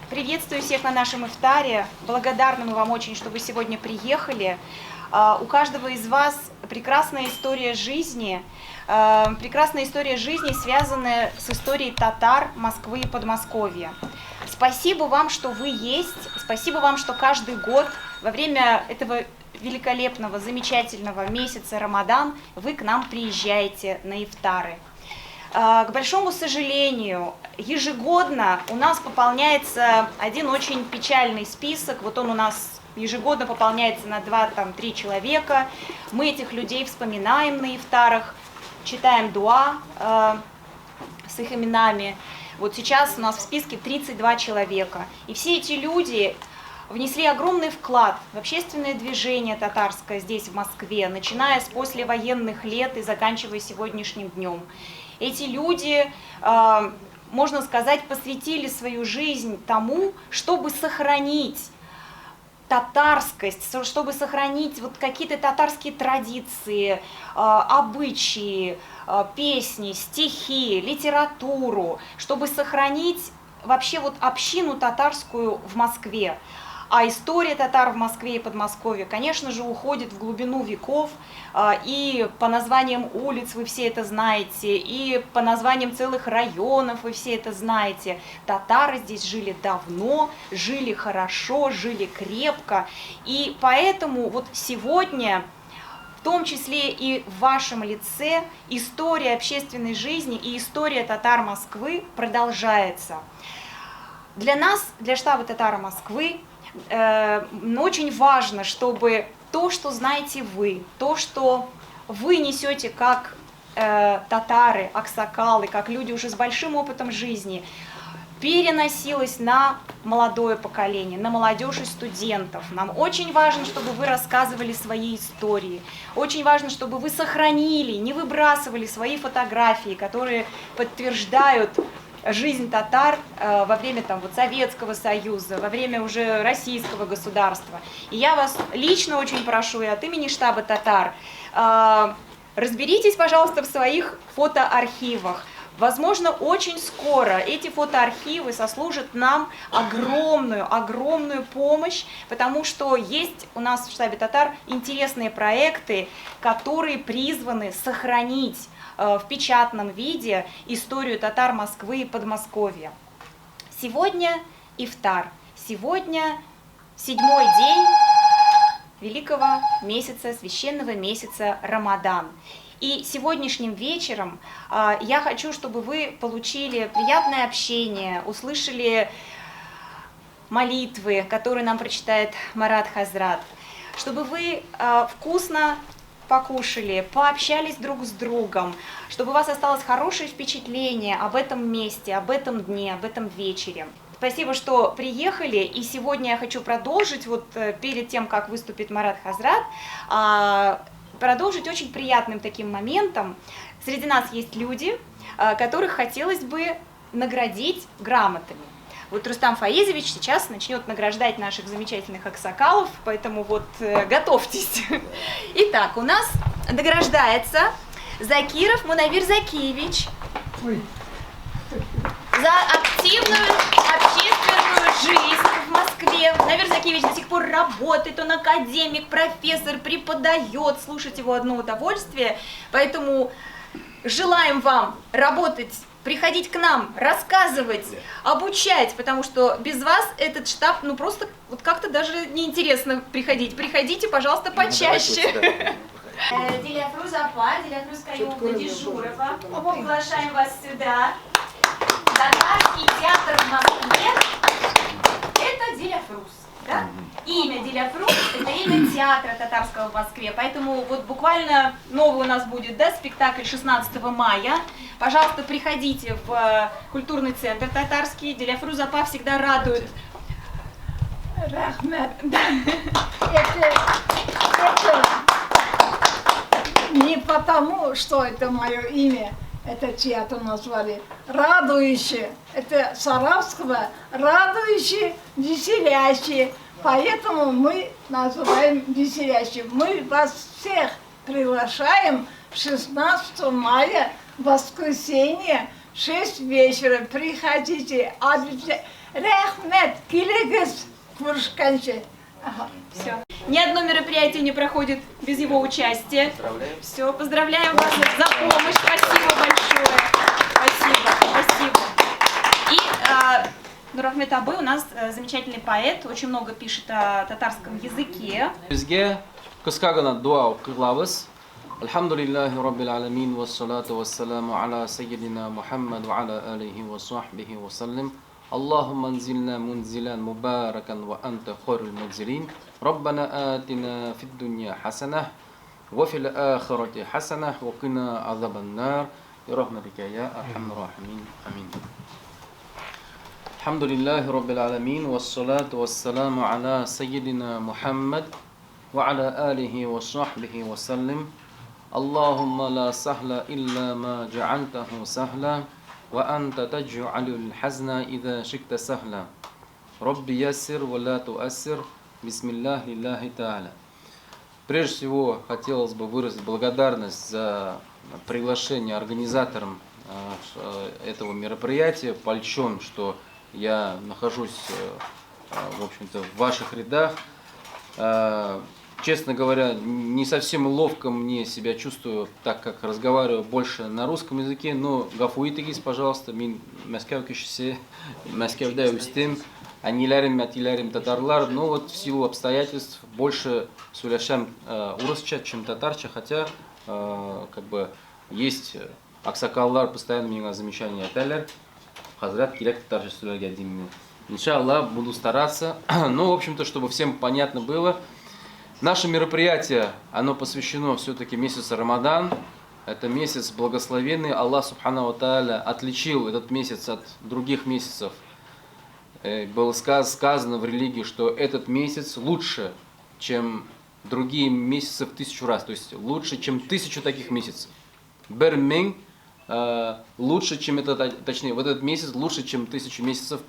Приветствую всех на нашем ифтаре. Благодарны мы вам очень, что вы сегодня приехали. У каждого из вас прекрасная история жизни, связанная с историей татар Москвы и Подмосковья. Спасибо вам, что вы есть. Спасибо вам, что каждый год во время этого великолепного, замечательного месяца Рамадан вы к нам приезжаете на ифтары. К большому сожалению, ежегодно у нас пополняется один очень печальный список. Вот он у нас ежегодно пополняется на 2-3 человека. Мы этих людей вспоминаем на ифтарах, читаем дуа с их именами. Вот сейчас у нас в списке 32 человека. И все эти люди внесли огромный вклад в общественное движение татарское здесь, в Москве, начиная с послевоенных лет и заканчивая сегодняшним днем. Эти люди, можно сказать, посвятили свою жизнь тому, чтобы сохранить татарскость, чтобы сохранить вот какие-то татарские традиции, обычаи, песни, стихи, литературу, чтобы сохранить вообще вот общину татарскую в Москве. А история татар в Москве и Подмосковье, конечно же, уходит в глубину веков, и по названиям улиц вы все это знаете, и по названиям целых районов вы все это знаете. Татары здесь жили давно, жили хорошо, жили крепко, и поэтому вот сегодня, в том числе и в вашем лице, история общественной жизни и история татар Москвы продолжается. Для нас, для штаба татар Москвы, очень важно, чтобы то, что знаете вы, то, что вы несете как татары, аксакалы, как люди уже с большим опытом жизни, переносилось на молодое поколение, на молодежь и студентов. Нам очень важно, чтобы вы рассказывали свои истории. Очень важно, чтобы вы сохранили, не выбрасывали свои фотографии, которые подтверждают жизнь татар во время Советского Союза, во время уже российского государства. И я вас лично очень прошу, и от имени штаба татар, разберитесь, пожалуйста, в своих фотоархивах. Возможно, очень скоро эти фотоархивы сослужат нам огромную помощь, потому что есть у нас в штабе татар интересные проекты, которые призваны сохранить в печатном виде историю татар Москвы и Подмосковья. Сегодня ифтар, сегодня 7-й день великого месяца, священного месяца Рамадан. И сегодняшним вечером я хочу, чтобы вы получили приятное общение, услышали молитвы, которые нам прочитает Марат Хазрат, чтобы вы вкусно покушали, пообщались друг с другом, чтобы у вас осталось хорошее впечатление об этом месте, об этом дне, об этом вечере. Спасибо, что приехали, и сегодня я хочу продолжить, вот перед тем, как выступит Марат Хазрат, продолжить очень приятным таким моментом. Среди нас есть люди, которых хотелось бы наградить грамотами. Вот Рустам Фаизович сейчас начнет награждать наших замечательных аксакалов, поэтому вот готовьтесь. Итак, у нас награждается Закиров Мунавир Закиевич за активную общественную жизнь в Москве. Мунавир Закиевич до сих пор работает, он академик, профессор, преподает, слушать его одно удовольствие, поэтому желаем вам работать, приходить к нам, рассказывать, обучать, потому что без вас этот штаб, просто вот как-то даже неинтересно приходить. Приходите, пожалуйста, почаще. Диляфруз Апа, Диляфруз Каюмовна Дежурова, приглашаем вас сюда. Татарский театр в Москве – это Диляфруз, да? Имя Диляфруз – это имя театра татарского в Москве, поэтому вот буквально новый у нас будет, да, спектакль 16 мая. Пожалуйста, приходите в культурный центр татарский. Диляфруз Апа всегда радует. Рахмет. Это не потому, что это мое имя, это театр назвали. Радующее. Это с арабского радующее, веселящее. Поэтому мы называем веселящим. Мы вас всех приглашаем 16 мая, воскресенье, 6 вечера. Приходите. Рахмет, келегіз, көрішкенше. Все. Ни одно мероприятие не проходит без его участия. Все, поздравляем вас за помощь. Спасибо большое. Спасибо, спасибо. И Нурахмет Абы у нас замечательный поэт, очень много пишет о татарском языке. Bizga qisqagina duo qilamiz. Alhamdulillahi robbil alamin vassalatu vassalamu ala sayyidina Muhammad va ala alihi va sahbihi va sallam. Allahumma anzilna munzilan mubarakan va anta khairul munzilin. Rabbana atina fid dunya hasanah wa fil akhirati hasanah wa qina azaban nar. Bi rahmatika ya arhamar rahimin. Amin. Alhamdulillahi rabbil alamin wassalatu wassalamu ala sayyidina Muhammad wa ala alihi wa sahbihi wa sallim. Allahumma la sahla illa ma ja'altahu sahla wa anta taj'alul hazna idha shi'ta sahla. Rabbi yassir wa la tu'assir. Бисмиллах лиллахи та'аля. Прежде всего, хотелось бы выразить благодарность за приглашение организаторам этого мероприятия. Польщен, что я нахожусь, в общем-то, в ваших рядах. Честно говоря, не совсем ловко мне себя чувствую, так как разговариваю больше на русском языке, но гафуитегис, пожалуйста, мин Москва кишсе, Москва да устим, анилярим, матилярим татарлар, но вот в силу обстоятельств больше суляшам урысча, чем татарча, хотя как бы есть аксакаллар, постоянно меня замечания аталер, хазрат киряк татарча суляга димми. Иншаллах, буду стараться, но в общем-то, чтобы всем понятно было. Наше мероприятие, оно посвящено все-таки месяцу Рамадан. Это месяц благословенный. Аллах Субхану ва Тааля отличил этот месяц от других месяцев. Было сказано в религии, что этот месяц лучше, чем другие месяцы в 1000 раз. То есть лучше, чем 1000 таких месяцев. Берминг лучше, чем точнее, в этот месяц лучше, чем 1000 месяцев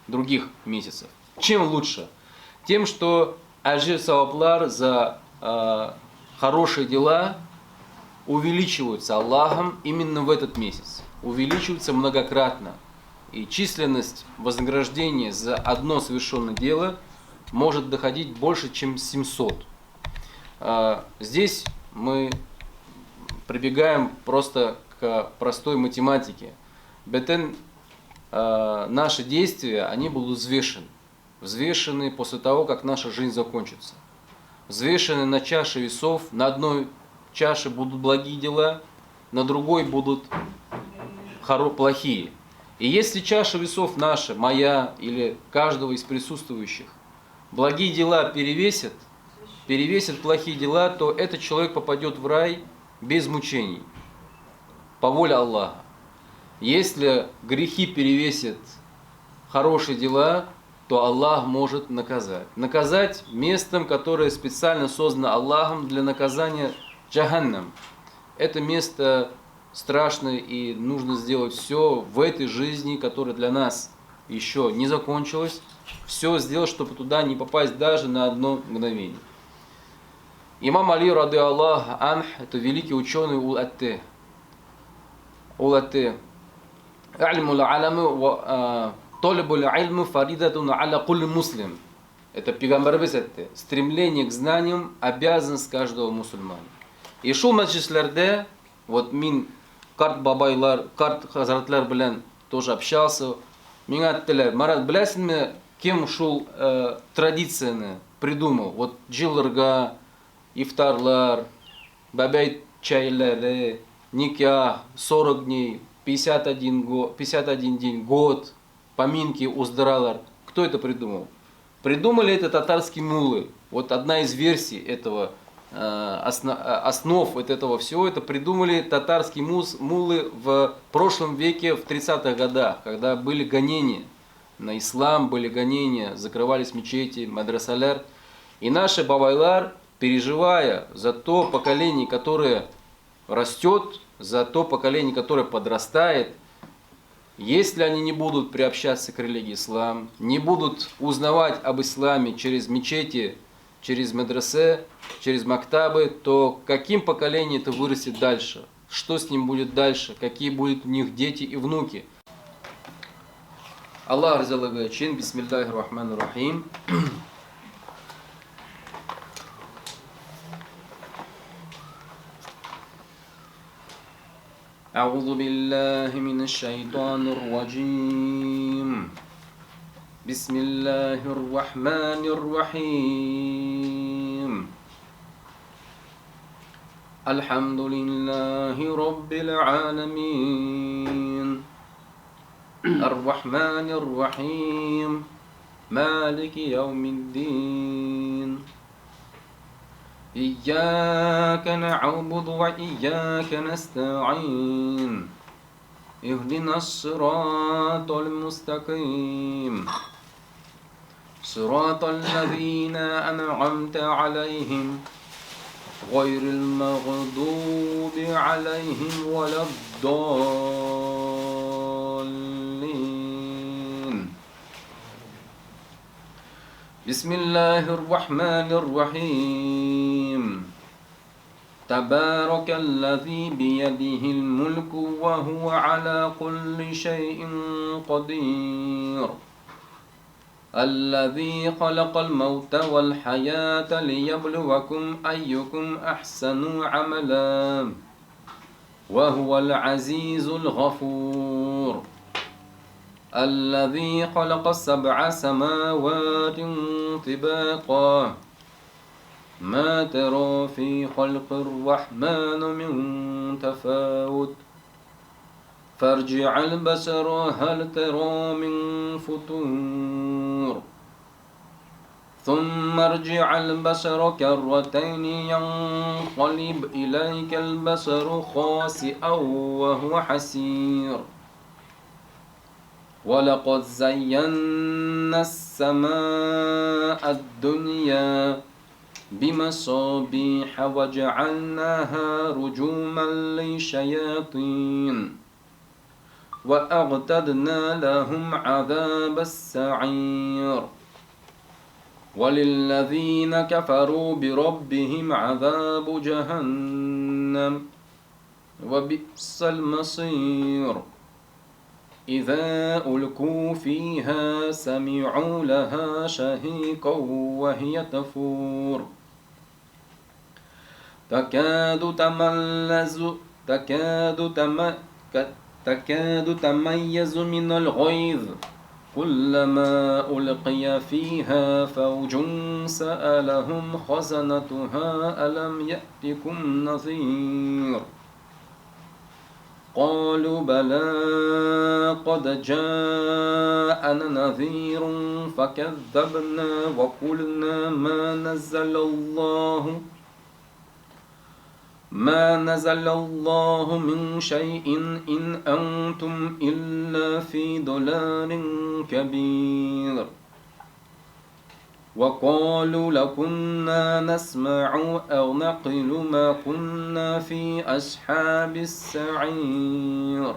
других месяцев. Чем лучше? Тем, что ажир саваблар за хорошие дела увеличиваются Аллахом именно в этот месяц. Увеличиваются многократно. И численность вознаграждения за одно совершенное дело может доходить больше, чем 700. Здесь мы прибегаем просто к простой математике. Бетен, наши действия, они будут взвешены. Взвешены после того, как наша жизнь закончится. Взвешены на чаше весов. На одной чаше будут благие дела, на другой будут плохие. И если чаша весов наша, моя или каждого из присутствующих, благие дела перевесят плохие дела, то этот человек попадет в рай без мучений, по воле Аллаха. Если грехи перевесят хорошие дела, то Аллах может наказать. Наказать местом, которое специально создано Аллахом для наказания джаханнам. Это место страшное, и нужно сделать все в этой жизни, которая для нас еще не закончилась, все сделать, чтобы туда не попасть даже на одно мгновение. Имам Али, рады Аллах, анх, это великий ученый Ул-Атте. Ул-Атте. Альмул аламу толебул ильму фаридатун аля кулли муслим. Это пейгамбарыбыз айтты. Стремление к знаниям обязанность каждого мусульмана. И шул маджлислерде, вот мин карт бабайлар, карт хазратлар белән тоже общался. Миңа айттылар, Марат, беләсеңме, кем шул традицияны придумал? Вот җылларга, ифтарлар, бабай чайлары, никях, 40 дней, 51 день, год, поминки, уздыралар. Кто это придумал? Придумали это татарские муллы. Вот одна из версий этого, основ этого всего, это придумали татарские муллы в прошлом веке, в 30-х годах, когда были гонения на ислам, были гонения, закрывались мечети, мадрасалер. И наши бабайлар, переживая за то поколение, которое растет, за то поколение, которое подрастает, если они не будут приобщаться к религии ислам, не будут узнавать об исламе через мечети, через медресе, через мактабы, то каким поколением это вырастет дальше? Что с ним будет дальше? Какие будут у них дети и внуки? Allah rızılığı için Bismillahirrahmanirrahim. Euzu billahi mineşşeytanirracim. Bismillahirrahmanirrahim. Elhamdülillahi Rabbil alemin. Errahmanirrahim. Maliki yevmiddin. İyyâke na'budu ve iyyâke nesta'in. İhdinas sıratal mustakim. Sıratal lezîne en'amte aleyhim. Gayril mağdubi aleyhim veleddâllin. Bismillahirrahmanirrahim. Tebârekellezî biyedihil mulku ve huve alâ kulli şeyin kadîr. الذي خلق الموت والحياة ليبلوكم أيكم أحسن عملا وهو العزيز الغفور الذي خلق 7 سماوات طباقا ما ترى في خلق الرحمن من تفاوت فارجع البصر هل ترى من فطور ثم ارجع البصر كرتين ينقلب إليك البصر خاسئا وهو حسير ولقد زينا السماء الدنيا بمصابيح وجعلناها رجوما للشياطين وأعتدنا لهم عذاب السعير وللذين كفروا بربهم عذاب جهنم وبئس المصير إذا ألقوا فيها سمعوا لها شهيقا وهي تفور تكاد تميز من الغيظ كلما ألقي فيها فوج سألهم خزنتها ألم يأتكم نذير قالوا بلى قد جاءنا نذير فكذبنا وقلنا ما نزل الله من شيء إن أنتم إلا في ضلال كبير وقالوا لو كنا نسمع أو نعقل ما كنا في أصحاب السعير